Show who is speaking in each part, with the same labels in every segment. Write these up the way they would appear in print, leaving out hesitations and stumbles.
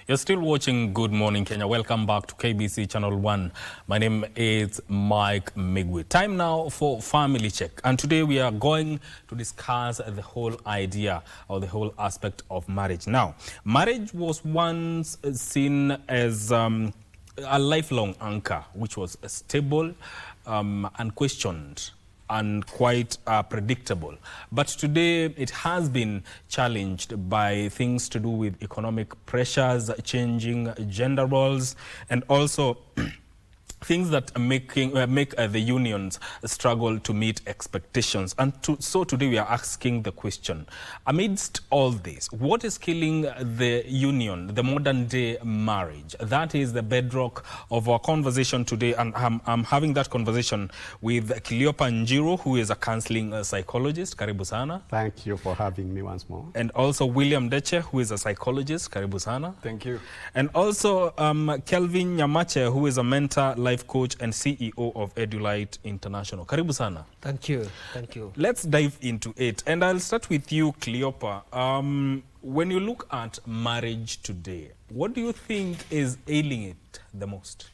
Speaker 1: You're still watching Good Morning Kenya. Welcome back to KBC Channel 1. My name is Mike Migwi. Time now for Family Check. And today we are going to discuss the whole idea or the whole aspect of marriage. Now, marriage was once seen as a lifelong anchor, which was stable, unquestioned, and quite predictable. But today it has been challenged by things to do with economic pressures, changing gender roles, and also things that make the unions struggle to meet expectations. And so today we are asking the question, amidst all this, what is killing the union, the modern day marriage? That is the bedrock of our conversation today. And I'm having that conversation with Cleopa Njiru, who is a counseling psychologist. Karibu sana.
Speaker 2: Thank you for having me once more.
Speaker 1: And also William Deche, who is a psychologist. Karibu sana.
Speaker 3: Thank you.
Speaker 1: And also Kelvin Nyamache, who is a mentor, life coach and CEO of Edulite International. Karibu sana.
Speaker 4: Thank you. Thank you.
Speaker 1: Let's dive into it. And I'll start with you, Cleopa. When you look at marriage today, what do you think is ailing it the most?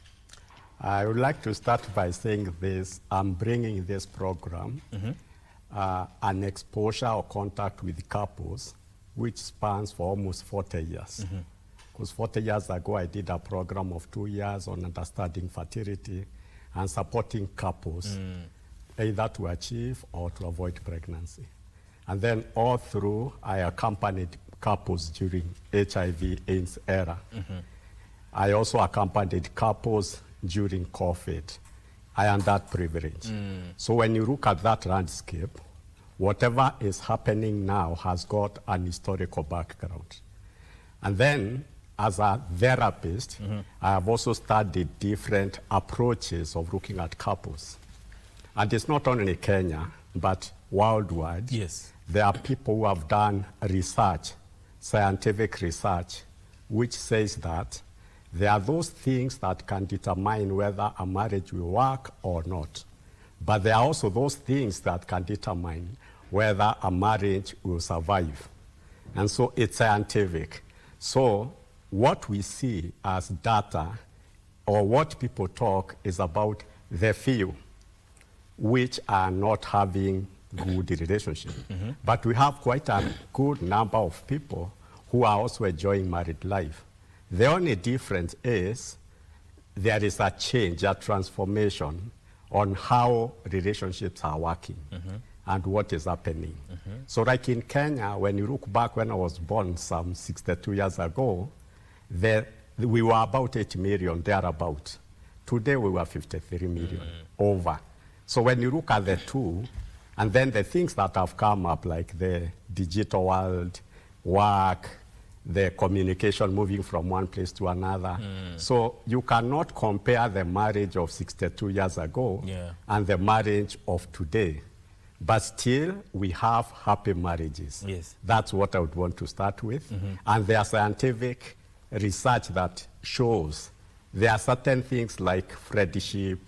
Speaker 2: I would like to start by saying this. I'm bringing this program an exposure or contact with couples which spans for almost 40 years. Because 40 years ago, I did a program of 2 years on understanding fertility and supporting couples, either to achieve or to avoid pregnancy. And then all through, I accompanied couples during HIV/AIDS era. I also accompanied couples during COVID. I am that privilege. So when you look at that landscape, whatever is happening now has got an historical background. And then, as a therapist, I have also studied different approaches of looking at couples. And it's not only Kenya, but worldwide.
Speaker 1: Yes.
Speaker 2: There are people who have done research, scientific research, which says that there are those things that can determine whether a marriage will work or not. But there are also those things that can determine whether a marriage will survive. And so it's scientific. So what we see as data, or what people talk, is about the few which are not having good relationship. But we have quite a good number of people who are also enjoying married life. The only difference is there is a change, a transformation on how relationships are working and what is happening. So like in Kenya, when you look back when I was born some 62 years ago, we were about 8 million, thereabout. Today we were 53 million, over. So when you look at the two, and then the things that have come up, like the digital world, work, the communication moving from one place to another. So you cannot compare the marriage of 62 years ago and the marriage of today. But still, we have happy marriages.
Speaker 1: Yes.
Speaker 2: That's what I would want to start with. And there are scientific research that shows there are certain things like friendship,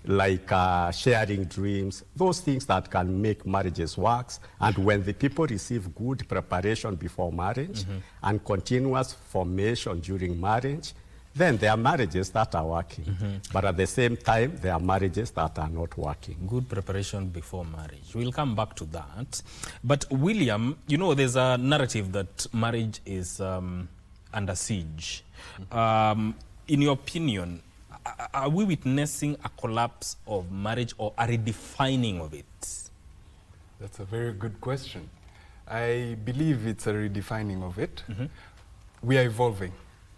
Speaker 2: like sharing dreams, those things that can make marriages work. And when the people receive good preparation before marriage and continuous formation during marriage, then there are marriages that are working. But at the same time, there are marriages that are not working.
Speaker 1: Good preparation before marriage. We'll come back to that. But William, you know, there's a narrative that marriage is under siege. In your opinion, are we witnessing a collapse of marriage or a redefining of it?
Speaker 3: That's a very good question. I believe it's a redefining of it. We are evolving,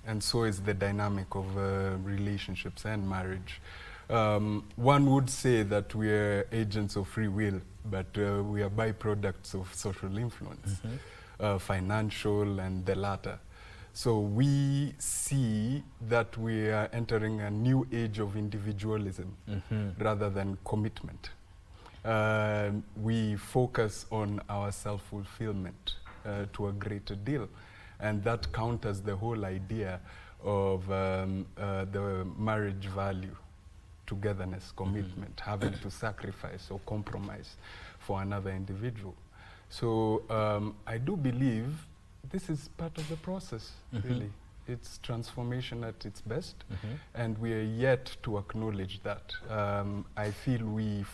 Speaker 3: and so is the dynamic of relationships and marriage. One would say that we are agents of free will, but we are byproducts of social influence, financial and the latter. So we see that we are entering a new age of individualism rather than commitment. We focus on our self-fulfillment to a greater deal. And that counters the whole idea of the marriage value, togetherness, commitment, having to sacrifice or compromise for another individual. So I do believe this is part of the process, really. It's transformation at its best, and we are yet to acknowledge that. I feel we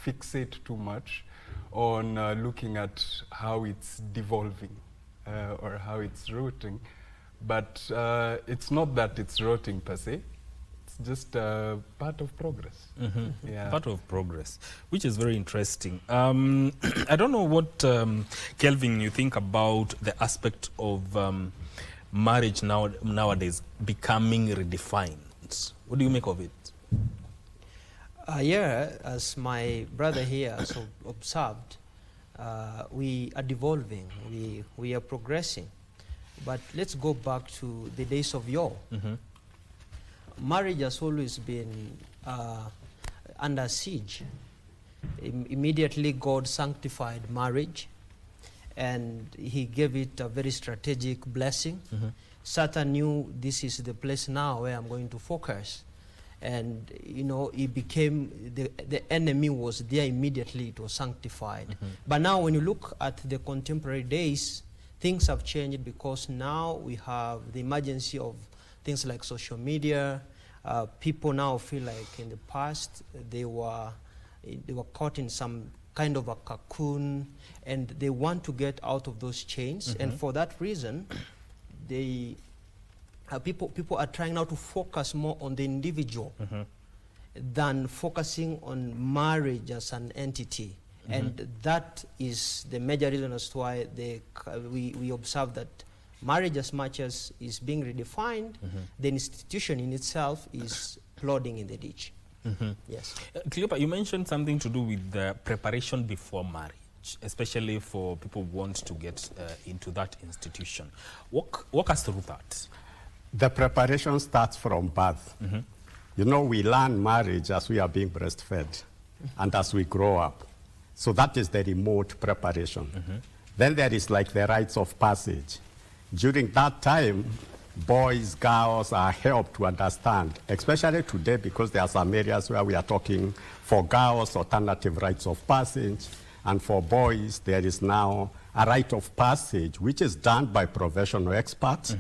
Speaker 3: fixate too much on looking at how it's devolving or how it's rotting, but it's not that it's rotting per se. It's just part of progress. Yeah.
Speaker 1: Part of progress, which is very interesting. I don't know what, Kelvin, you think about the aspect of marriage nowadays becoming redefined. What do you make of it?
Speaker 4: Yeah, as my brother here has observed, we are devolving, we are progressing. But let's go back to the days of yore. Marriage has always been under siege. Immediately God sanctified marriage, and he gave it a very strategic blessing. Satan knew this is the place now where I'm going to focus. And, you know, it became, the enemy was there immediately, it was sanctified. But now when you look at the contemporary days, things have changed, because now we have the emergency of things like social media. People now feel like in the past they were caught in some kind of a cocoon, and they want to get out of those chains. And for that reason, they people are trying now to focus more on the individual than focusing on marriage as an entity. And that is the major reason as to why we observe that marriage, as much as is being redefined, the institution in itself is plodding in the ditch. Yes.
Speaker 1: Cleopa, you mentioned something to do with the preparation before marriage, especially for people who want to get into that institution. Walk us through that.
Speaker 2: The preparation starts from birth. You know, we learn marriage as we are being breastfed and as we grow up. So that is the remote preparation. Then there is like the rites of passage. During that time, boys, girls are helped to understand, especially today, because there are some areas where we are talking for girls, alternative rites of passage, and for boys, there is now a rite of passage, which is done by professional experts,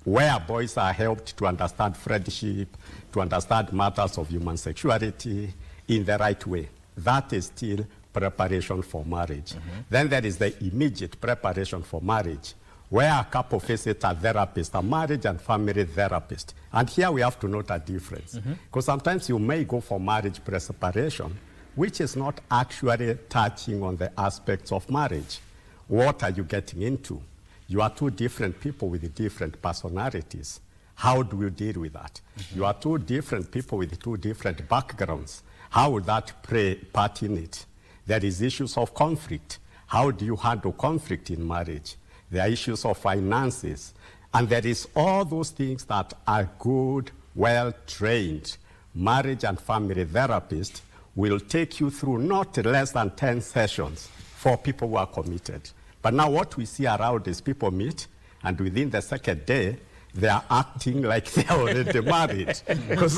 Speaker 2: where boys are helped to understand friendship, to understand matters of human sexuality in the right way. That is still preparation for marriage. Then there is the immediate preparation for marriage, where a couple visits a therapist, a marriage and family therapist. And here we have to note a difference. Because sometimes you may go for marriage preparation, which is not actually touching on the aspects of marriage. What are you getting into? You are two different people with different personalities. How do you deal with that? You are two different people with two different backgrounds. How would that play part in it? There is issues of conflict. How do you handle conflict in marriage? There are issues of finances. And there is all those things that a good, well-trained marriage and family therapist will take you through not less than 10 sessions for people who are committed. But now what we see around is people meet, and within the second day, they are acting like they are already married, because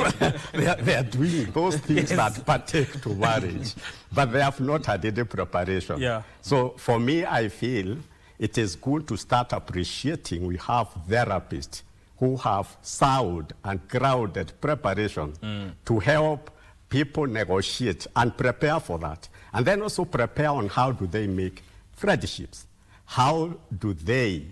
Speaker 2: they are doing those things that partake to marriage, but they have not had any preparation.
Speaker 1: Yeah.
Speaker 2: So for me, I feel it is good to start appreciating we have therapists who have sound and grounded preparation to help people negotiate and prepare for that. And then also prepare on how do they make friendships. How do they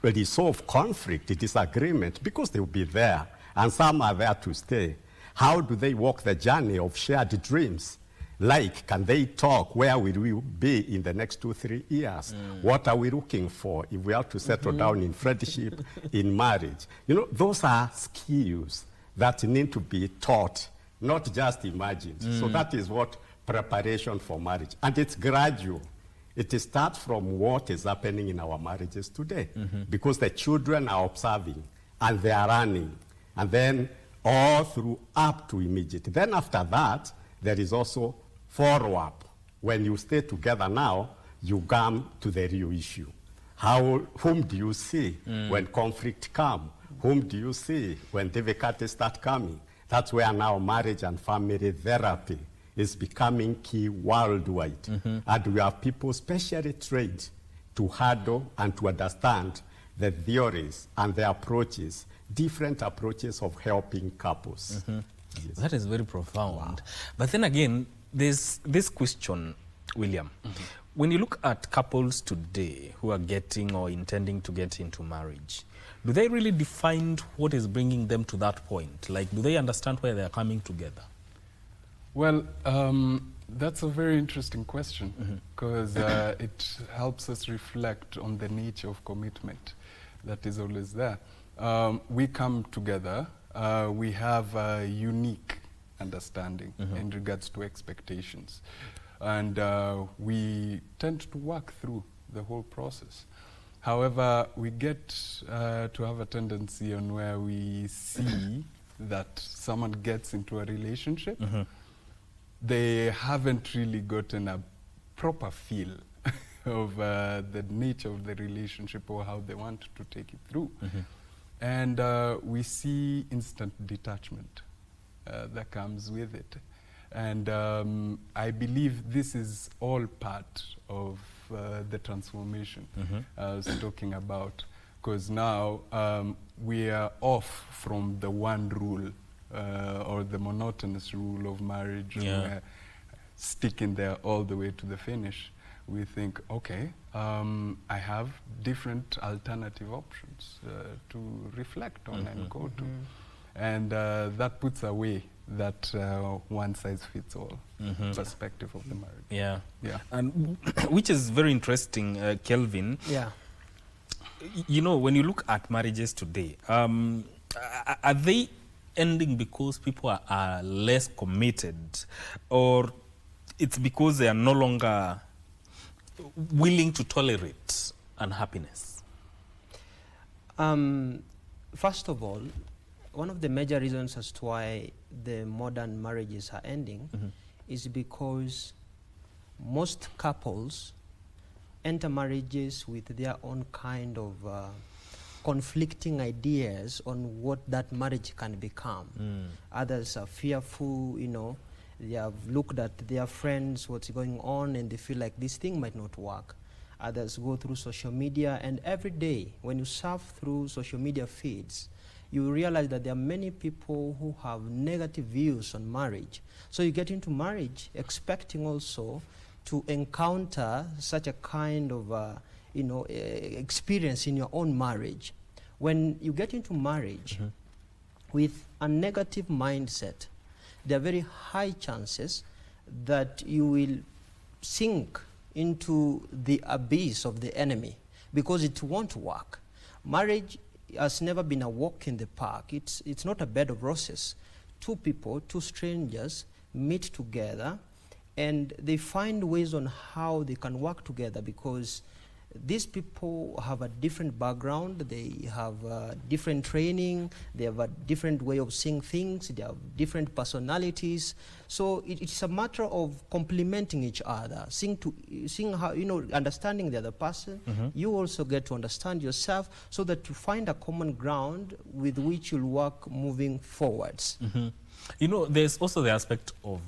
Speaker 2: resolve conflict, disagreement, because they will be there, and some are there to stay. How do they walk the journey of shared dreams? Like, can they talk? Where will we be in the next 2-3 years? What are we looking for if we have to settle down in friendship, in marriage? You know, those are skills that need to be taught, not just imagined. So that is what preparation for marriage. And it's gradual. It starts from what is happening in our marriages today, because the children are observing and they are running, and then all through up to immediate. Then after that, there is also follow-up. When you stay together now, you come to the real issue. Whom do you see when conflict comes? Whom do you see when difficulties start coming? That's where now marriage and family therapy is becoming key worldwide. And we have people specially trained to handle and to understand the theories and the approaches, different approaches of helping couples. Yes.
Speaker 1: That is very profound. Wow. But then again, there's this question, William. When you look at couples today who are getting or intending to get into marriage, do they really define what is bringing them to that point? Like, do they understand where they are coming together?
Speaker 3: Well, that's a very interesting question, because it helps us reflect on the nature of commitment that is always there. We come together, we have a unique understanding in regards to expectations, and we tend to work through the whole process. However, we get to have a tendency on where we see that someone gets into a relationship, they haven't really gotten a proper feel of the nature of the relationship or how they want to take it through. And we see instant detachment that comes with it. And I believe this is all part of the transformation I was talking about, because now we are off from the one rule or the monotonous rule of marriage, and we're sticking there all the way to the finish. We think, okay, I have different alternative options to reflect on and go to. And that puts away that one-size-fits-all perspective of the marriage.
Speaker 1: And which is very interesting, Kelvin. You know, when you look at marriages today, are they ending because people are less committed, or it's because they are no longer willing to tolerate unhappiness?
Speaker 4: First of all, one of the major reasons as to why the modern marriages are ending is because most couples enter marriages with their own kind of conflicting ideas on what that marriage can become. Others are fearful, you know, they have looked at their friends, what's going on, and they feel like this thing might not work. Others go through social media, and every day when you surf through social media feeds, you realize that there are many people who have negative views on marriage. So you get into marriage expecting also to encounter such a kind of experience in your own marriage. When you get into marriage with a negative mindset, there are very high chances that you will sink into the abyss of the enemy, because it won't work. Marriage has never been a walk in the park. It's not a bed of roses. Two people, two strangers meet together, and they find ways on how they can work together, because these people have a different background, they have different training, they have a different way of seeing things, they have different personalities. So it's a matter of complementing each other, seeing how, understanding the other person. You also get to understand yourself, so that you find a common ground with which you'll work moving forwards.
Speaker 1: You know, there's also the aspect of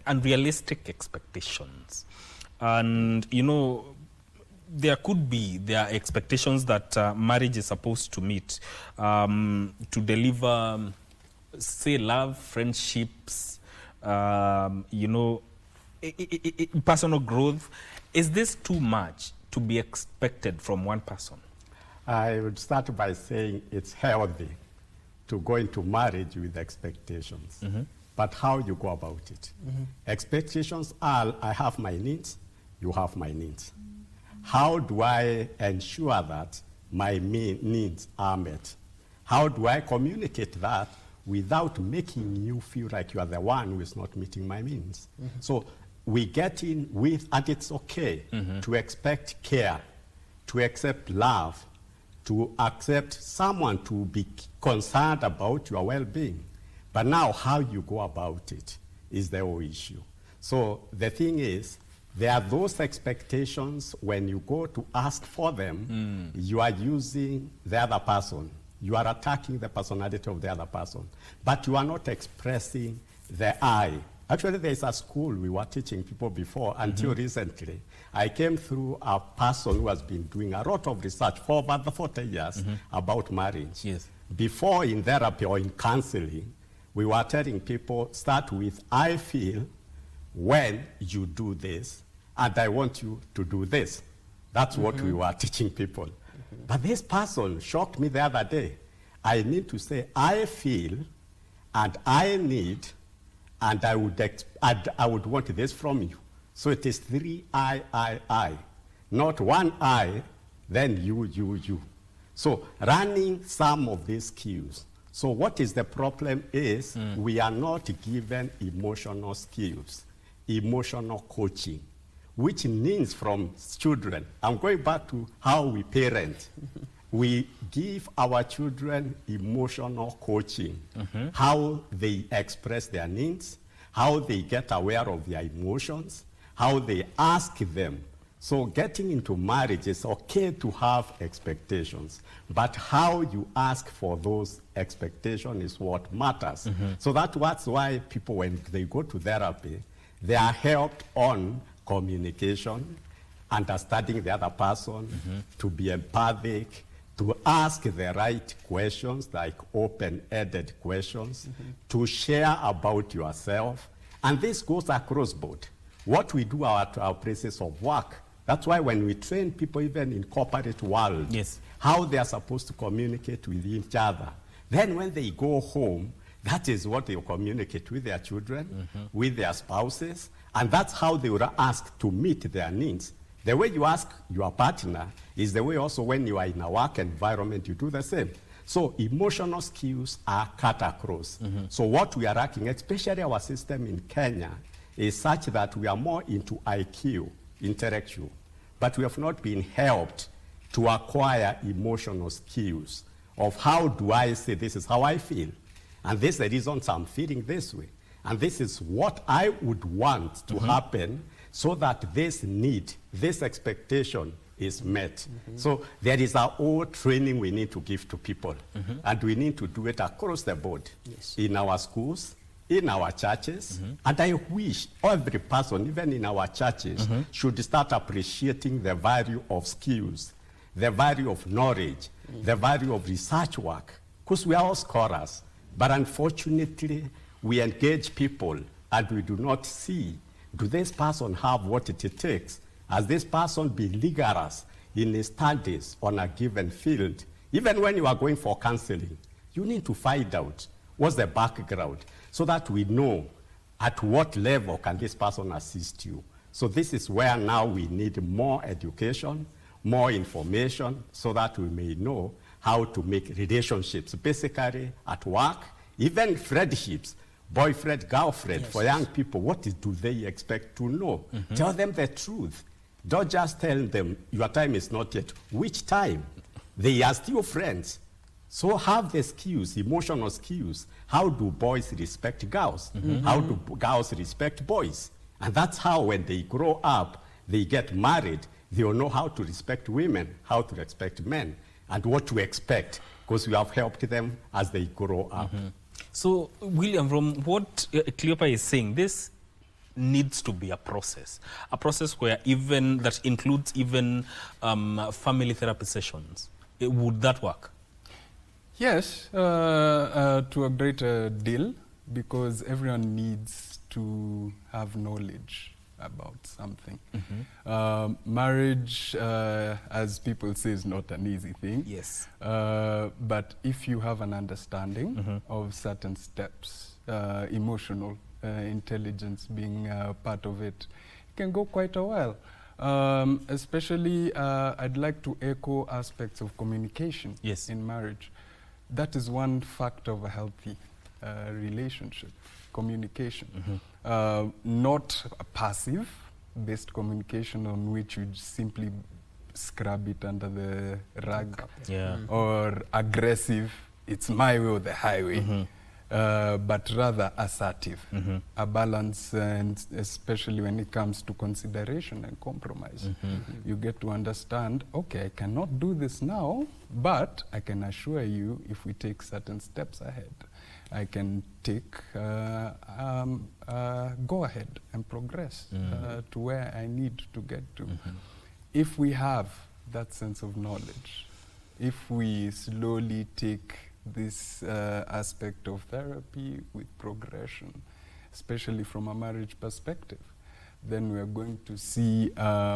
Speaker 1: unrealistic expectations. And, you know, there are expectations that marriage is supposed to meet to deliver, say, love, friendships, personal growth. Is this too much to be expected from one person?
Speaker 2: I would start by saying it's healthy to go into marriage with expectations. But how you go about it? Expectations are, I have my needs, you have my needs. How do I ensure that my needs are met? How do I communicate that without making you feel like you are the one who is not meeting my needs? So we get in with, and it's okay to expect care, to accept love, to accept someone to be concerned about your well-being. But now how you go about it is the whole issue. So the thing is, there are those expectations when you go to ask for them, you are using the other person. You are attacking the personality of the other person. But you are not expressing the I Actually, there's a school we were teaching people before until recently. I came through a person who has been doing a lot of research for about 40 years about marriage.
Speaker 1: Yes.
Speaker 2: Before in therapy or in counseling, we were telling people, start with, I feel when you do this, and I want you to do this. That's what we were teaching people. But this person shocked me the other day. I need to say, I feel, and I need, and I would want this from you. So it is 3 I, not 1 I, then you. So running some of these skills. So what is the problem is we are not given emotional skills, emotional coaching, which means from children. I'm going back to how we parent. We give our children emotional coaching, how they express their needs, how they get aware of their emotions, how they ask them. So getting into marriage is okay to have expectations, but how you ask for those expectations is what matters. So that's why people, when they go to therapy, they are helped on communication, understanding the other person, to be empathic, to ask the right questions, like open-ended questions, to share about yourself. And this goes across board. What we do at our places of work, that's why when we train people, even in corporate world, how they are supposed to communicate with each other. Then when they go home, that is what they communicate with their children, with their spouses, and that's how they will ask to meet their needs. The way you ask your partner is the way also when you are in a work environment, you do the same. So emotional skills are cut across. So what we are lacking, especially our system in Kenya, is such that we are more into IQ, intellectual, but we have not been helped to acquire emotional skills of how do I say this is how I feel, and this is the reasons I'm feeling this way, and this is what I would want to happen so that this need, this expectation is met. So there is our own training we need to give to people, and we need to do it across the board, in our schools, in our churches, and I wish every person, even in our churches, should start appreciating the value of skills, the value of knowledge, the value of research work, because we are all scholars, but unfortunately, we engage people and we do not see, do this person have what it takes? Has this person been rigorous in his studies on a given field? Even when you are going for counseling, you need to find out what's the background so that we know at what level can this person assist you. So this is where now we need more education, more information, so that we may know how to make relationships, basically at work, even friendships, boyfriend, girlfriend, for young people, what do they expect to know? Tell them the truth. Don't just tell them, your time is not yet. Which time? They are still friends. So have the skills, emotional skills. How do boys respect girls? How do girls respect boys? And that's how when they grow up, they get married, they will know how to respect women, how to respect men, and what to expect, because we have helped them as they grow up.
Speaker 1: So, William, from what Cleopa is saying, this needs to be a process where even, that includes even family therapy sessions. Would that work?
Speaker 3: Yes, to a greater deal, because everyone needs to have knowledge about something. Marriage, as people say, is not an easy thing.
Speaker 1: Yes.
Speaker 3: But if you have an understanding of certain steps, emotional intelligence being part of it, it can go quite a while. Especially, I'd like to echo aspects of communication in marriage. That is one factor of a healthy relationship, communication. Not a passive-based communication on which you simply scrub it under the rug, or aggressive, it's my way or the highway. but rather assertive. A balance, and especially when it comes to consideration and compromise. You get to understand, okay, I cannot do this now, but I can assure you if we take certain steps ahead, I can take, go ahead and progress to where I need to get to. If we have that sense of knowledge, if we slowly take this aspect of therapy with progression, especially from a marriage perspective, then we are going to see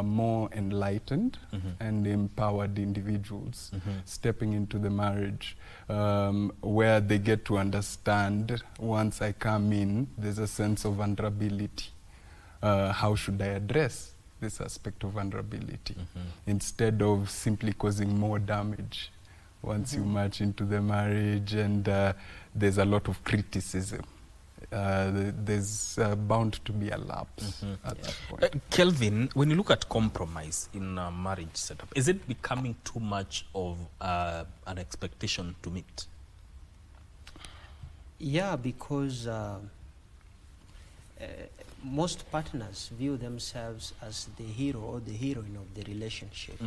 Speaker 3: more enlightened and empowered individuals stepping into the marriage, where they get to understand, once I come in, there's a sense of vulnerability. How should I address this aspect of vulnerability instead of simply causing more damage once you march into the marriage, and there's a lot of criticism. There's bound to be a lapse at that point.
Speaker 1: Kelvin, when you look at compromise in a marriage setup, is it becoming too much of an expectation to meet?
Speaker 4: Yeah, because most partners view themselves as the hero or the heroine of the relationship.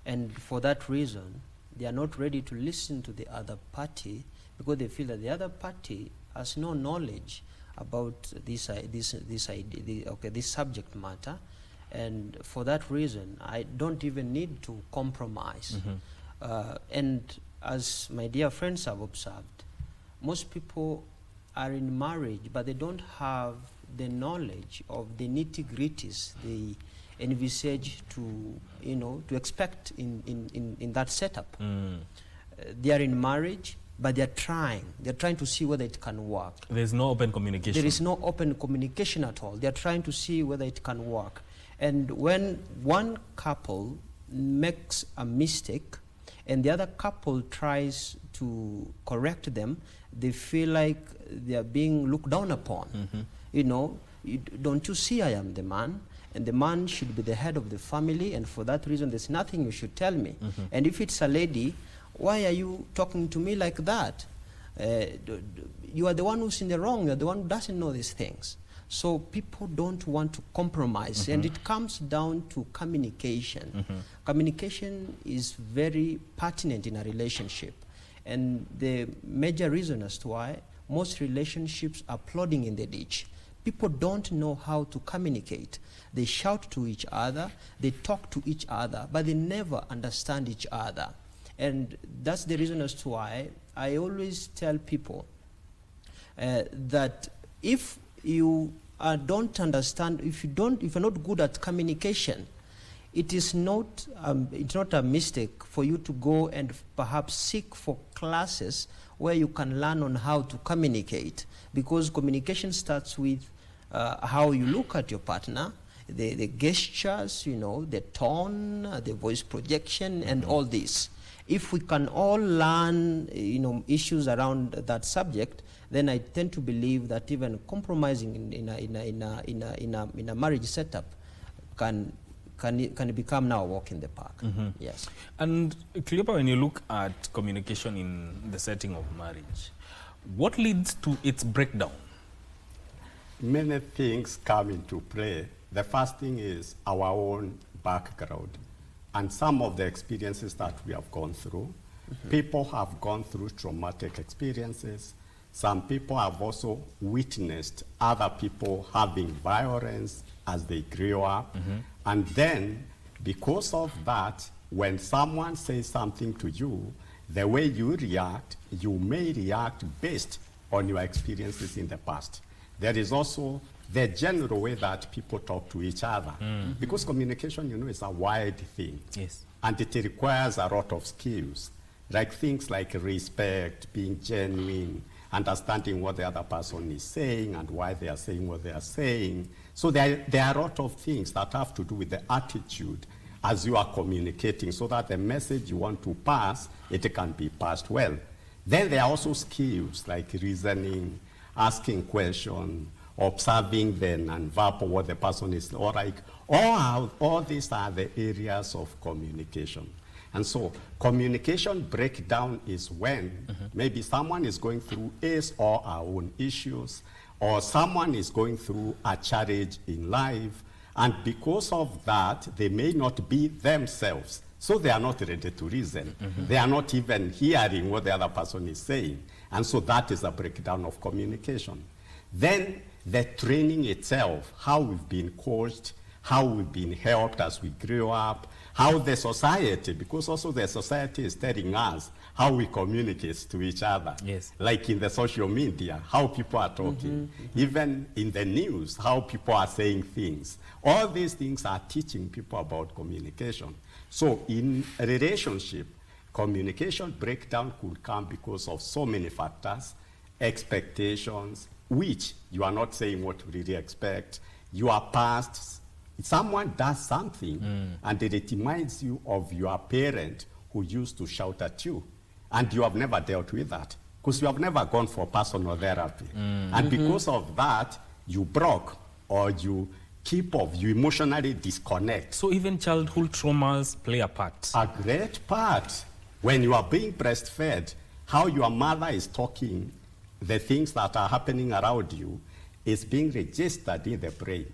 Speaker 4: And for that reason, they are not ready to listen to the other party because they feel that the other party has no knowledge about this subject matter, and for that reason, I don't even need to compromise. And as my dear friends have observed, most people are in marriage, but they don't have the knowledge of the nitty-gritties they envisage to, to expect in that setup. They are in marriage, but they're trying to see whether it can work.
Speaker 1: There's no open communication.
Speaker 4: There is no open communication at all. They're trying to see whether it can work. And when one couple makes a mistake and the other couple tries to correct them, they feel like they are being looked down upon. Don't you see I am the man? And the man should be the head of the family, and for that reason there's nothing you should tell me. And if it's a lady, why are you talking to me like that? You are the one who's in the wrong. You're the one who doesn't know these things. So people don't want to compromise, and it comes down to communication. Communication is very pertinent in a relationship, and the major reason as to why most relationships are plodding in the ditch. People don't know how to communicate. They shout to each other, they talk to each other, but they never understand each other. And that's the reason as to why I always tell people that if you don't understand, if you're not good at communication, it's not a mistake for you to go and perhaps seek for classes where you can learn on how to communicate, because communication starts with how you look at your partner, the gestures, the tone, the voice projection, and all this. If we can all learn, issues around that subject, then I tend to believe that even compromising in a marriage setup can become now a walk in the park. Yes.
Speaker 1: And Cleopa, when you look at communication in the setting of marriage, what leads to its breakdown?
Speaker 2: Many things come into play. The first thing is our own background and some of the experiences that we have gone through. People have gone through traumatic experiences. Some people have also witnessed other people having violence as they grew up. And then, because of that, when someone says something to you, the way you react, you may react based on your experiences in the past. There is also the general way that people talk to each other. Because communication, is a wide thing.
Speaker 1: Yes.
Speaker 2: And it requires a lot of skills, like things like respect, being genuine, understanding what the other person is saying and why they are saying what they are saying. So there are a lot of things that have to do with the attitude as you are communicating, so that the message you want to pass, it can be passed well. Then there are also skills like reasoning, asking questions, observing the non-verbal, what the person is, all these are the areas of communication. And so communication breakdown is when maybe someone is going through his or her own issues, or someone is going through a challenge in life, and because of that, they may not be themselves. So they are not ready to reason. They are not even hearing what the other person is saying. And so that is a breakdown of communication. Then the training itself, how we've been coached, how we've been helped as we grew up, how the society, because also the society is telling us how we communicate to each other.
Speaker 1: Yes.
Speaker 2: Like in the social media, how people are talking. Even in the news, how people are saying things. All these things are teaching people about communication. So in a relationship, communication breakdown could come because of so many factors, expectations, which you are not saying what you really expect, your past. Someone does something and it reminds you of your parent who used to shout at you, and you have never dealt with that because you have never gone for personal therapy. And because of that, you broke, or you keep off, you emotionally disconnect.
Speaker 1: So even childhood traumas play a part.
Speaker 2: A great part. When you are being breastfed, how your mother is talking, the things that are happening around you is being registered in the brain.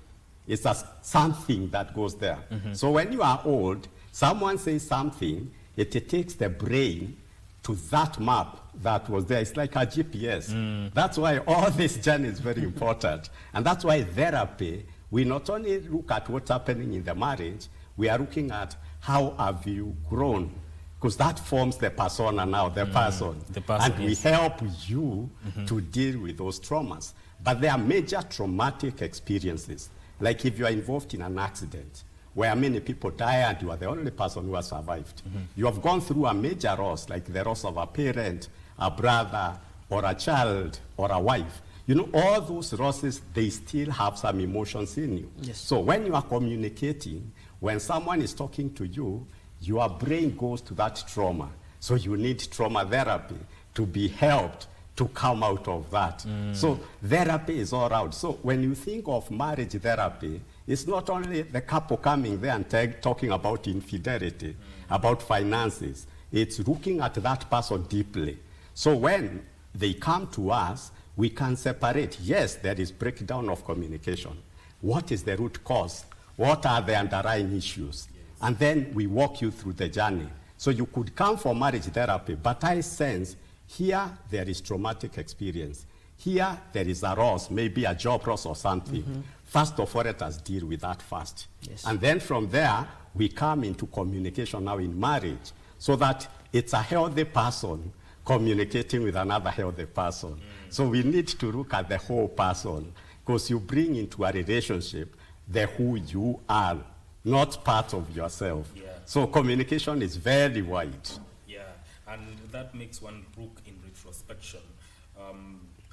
Speaker 2: It's something that goes there. So when you are old, someone says something, it takes the brain to that map that was there. It's like a GPS. That's why all this journey is very important. And that's why therapy, we not only look at what's happening in the marriage, we are looking at how have you grown, because that forms the persona now, the person. And we help you to deal with those traumas. But there are major traumatic experiences. Like if you are involved in an accident where many people die and you are the only person who has survived. You have gone through a major loss, like the loss of a parent, a brother, or a child, or a wife. You know, all those losses, they still have some emotions in you.
Speaker 4: Yes.
Speaker 2: So when you are communicating, when someone is talking to you, your brain goes to that trauma. So you need trauma therapy to be helped to come out of that. So therapy is all around. So when you think of marriage therapy, it's not only the couple coming there and talking about infidelity, about finances. It's looking at that person deeply. So when they come to us, we can separate. Yes, there is breakdown of communication. What is the root cause? What are the underlying issues? And then we walk you through the journey. So you could come for marriage therapy, but I sense here there is traumatic experience. Here there is a loss, maybe a job loss or something. First of all, let us deal with that first.
Speaker 4: Yes.
Speaker 2: And then from there, we come into communication now in marriage, so that it's a healthy person communicating with another healthy person. So we need to look at the whole person, because you bring into a relationship the who you are, not part of yourself.
Speaker 1: Yeah.
Speaker 2: So communication is very wide.
Speaker 1: Yeah, and that makes one look in retrospection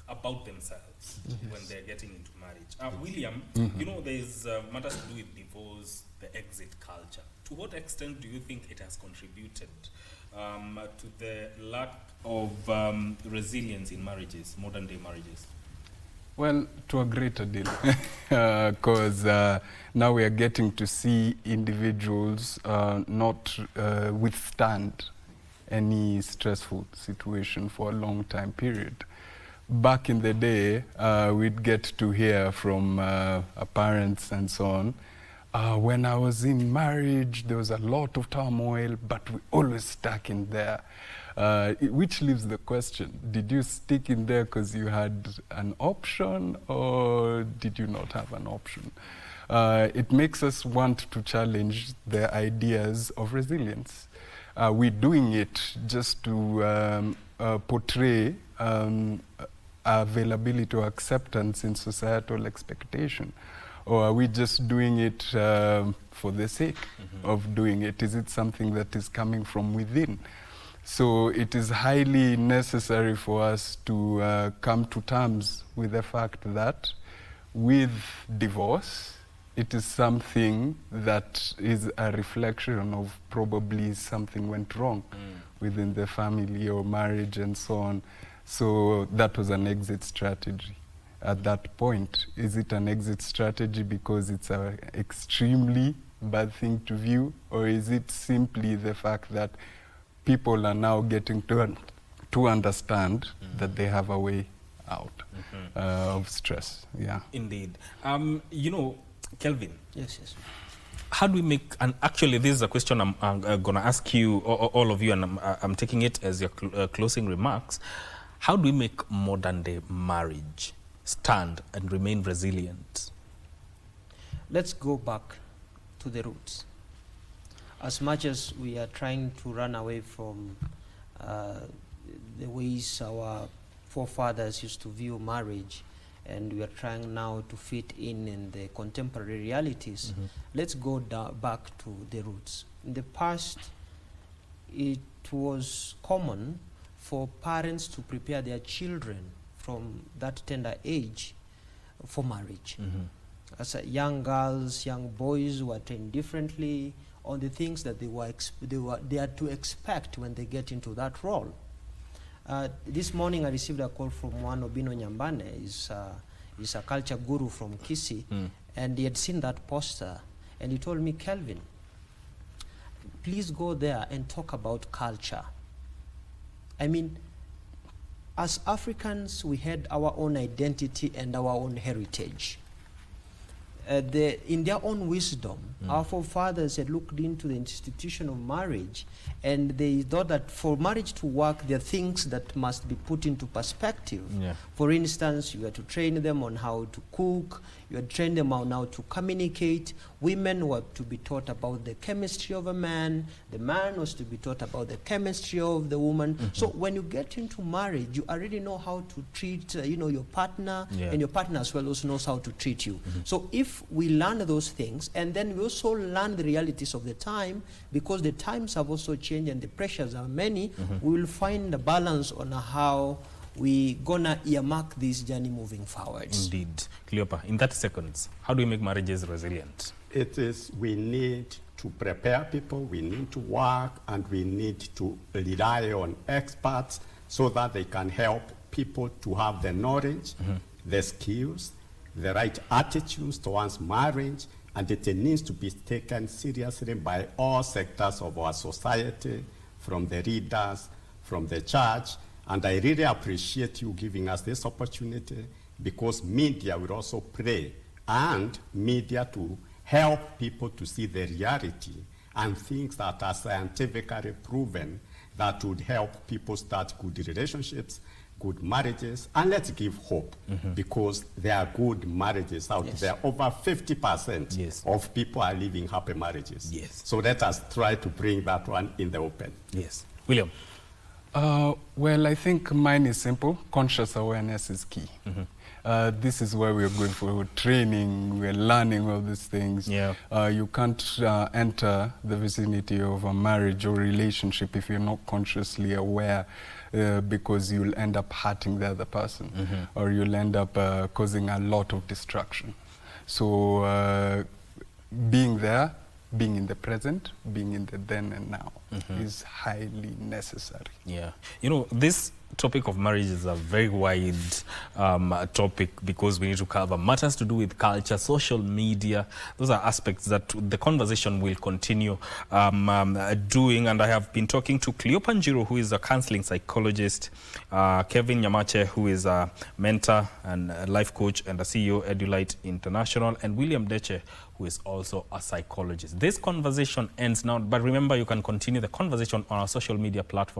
Speaker 1: about themselves when they're getting into marriage. William, you know, there's matters to do with divorce, the exit culture. To what extent do you think it has contributed to the lack of resilience in marriages, modern day marriages?
Speaker 3: Well, to a greater deal, because now we are getting to see individuals not withstand any stressful situation for a long time period. Back in the day, we'd get to hear from our parents and so on, when I was in marriage, there was a lot of turmoil, but we always stuck in there. Which leaves the question, did you stick in there because you had an option, or did you not have an option? It makes us want to challenge the ideas of resilience. We're doing it just to portray availability or acceptance in societal expectation? Or are we just doing it for the sake of doing it? Is it something that is coming from within? So it is highly necessary for us to come to terms with the fact that with divorce, it is something that is a reflection of probably something went wrong within the family or marriage and so on. So that was an exit strategy. At that point, is it an exit strategy because it's an extremely bad thing to view, or is it simply the fact that people are now getting to understand that they have a way out of stress? Yeah.
Speaker 1: Indeed. You know, Kelvin.
Speaker 4: Yes, yes.
Speaker 1: How do we make, and actually this is a question I'm going to ask you, all of you, and I'm taking it as your closing remarks. How do we make modern day marriage stand and remain resilient?
Speaker 4: Let's go back to the roots. As much as we are trying to run away from the ways our forefathers used to view marriage, and we are trying now to fit in the contemporary realities, let's go back to the roots. In the past, it was common for parents to prepare their children from that tender age for marriage. As young girls, young boys were trained differently on the things that they are to expect when they get into that role. This morning I received a call from one Obino Nyambane. He's a culture guru from Kisii, and he had seen that poster, and he told me, Kelvin, please go there and talk about culture. I mean, as Africans, we had our own identity and our own heritage. In their own wisdom, our forefathers had looked into the institution of marriage, and they thought that for marriage to work, there are things that must be put into perspective. Yeah. For instance, you had to train them on how to cook, you had to train them on how to communicate. Women were to be taught about the chemistry of a man, the man was to be taught about the chemistry of the woman. So when you get into marriage, you already know how to treat your partner, and your partner as well also knows how to treat you. So if we learn those things, and then we also learn the realities of the time, because the times have also changed and the pressures are many, we will find a balance on how we gonna earmark this journey moving forward.
Speaker 1: Indeed. Cleopa, in 30 seconds, how do we make marriages resilient?
Speaker 2: It is, we need to prepare people, we need to work, and we need to rely on experts so that they can help people to have the knowledge, the skills, the right attitudes towards marriage, and it needs to be taken seriously by all sectors of our society, from the leaders, from the church. And I really appreciate you giving us this opportunity, because media will also play, and media to help people to see the reality and things that are scientifically proven that would help people start good relationships, good marriages, and let's give hope, because there are good marriages out there. Over 50% of people are living happy marriages. So let us try to bring that one in the open.
Speaker 1: Yes. William?
Speaker 3: Well, I think mine is simple. Conscious awareness is key. This is where we're going for training, we're learning all these things. You can't enter the vicinity of a marriage or relationship if you're not consciously aware, because you'll end up hurting the other person, or you'll end up causing a lot of destruction. So being there, being in the present, being in the then and now is highly necessary.
Speaker 1: Yeah. You know, this topic of marriage is a very wide topic, because we need to cover matters to do with culture, social media. Those are aspects that the conversation will continue doing. And I have been talking to Cleopa Njiro, who is a counseling psychologist, Kevin Nyamache, who is a mentor and a life coach and a CEO, Edulite International, and William Deche, who is also a psychologist. This conversation ends now, but remember, you can continue the conversation on our social media platform.